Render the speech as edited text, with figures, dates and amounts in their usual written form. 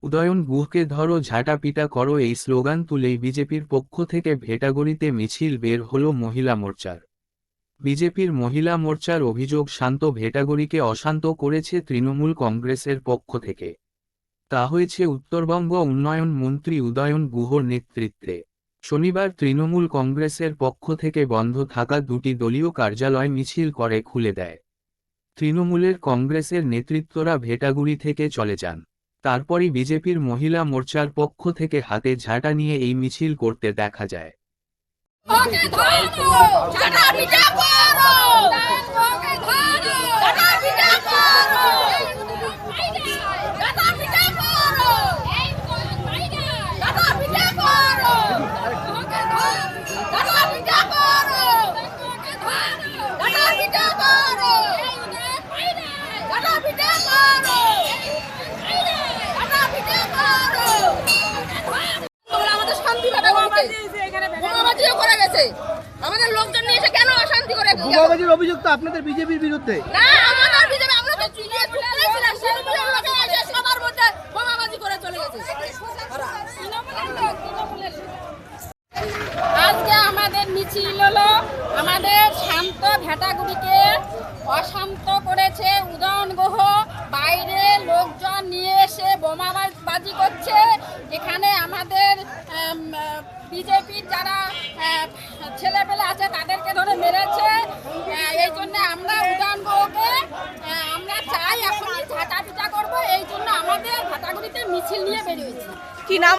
উদয়ন গুহকে ধরো ঝাঁটাপিটা করো এই স্লোগান তুলেই বিজেপির পক্ষ থেকে ভেটাগড়িতে মিছিল বের হলো মহিলা মোর্চার। বিজেপির মহিলা মোর্চার অভিযোগ শান্ত ভেটাগড়িকে অশান্ত করেছে তৃণমূল কংগ্রেসের পক্ষ থেকে। তা হয়েছে উত্তরবঙ্গ উন্নয়ন মন্ত্রী উদয়ন গুহর নেতৃত্বে। শনিবার তৃণমূল কংগ্রেসের পক্ষ থেকে বন্ধ থাকা দুটি দলীয় কার্যালয় মিছিল করে খুলে দেয়। তৃণমূলের কংগ্রেসের নেতৃত্বরা ভেটাগুড়ি থেকে চলে যান। তারপরই বিজেপির মহিলা মোর্চার পক্ষ থেকে হাতে ঝাঁটা নিয়ে এই মিছিল করতে দেখা যায়। আমাদের লোকজন নিয়ে এসে কেন অশান্তি করে বোমাবাজির অভিযোগ তো আপনাদের বিজেপির বিরুদ্ধে। না, আমাদের বিজেপি আমরা তো চুলিয়ে চুলিয়েছিলাম, তৃণমূলের লোকে এসে সবার মধ্যে বোমাবাজি করে চলে গেছে। আজকে আমাদের মিছিল হলো আমাদের শান্ত ভেটাগুড়িকে অশান্ত করেছে উদয়ন গুহ। বাইরে লোকজন নিয়ে এসে বোমাবাজি করছে। এখানে আমাদের বিজেপির যারা ছেলেপেলে আছে তাদেরকে ধরে মেরেছে। এই জন্য আমরা উদয়ন গুহকে আমরা চাই এখনই ঝাঁটাপিটা করবো। এই জন্য আমাদের ভেটাগুড়িতে মিছিল নিয়ে বেরিয়েছি। কি নাম?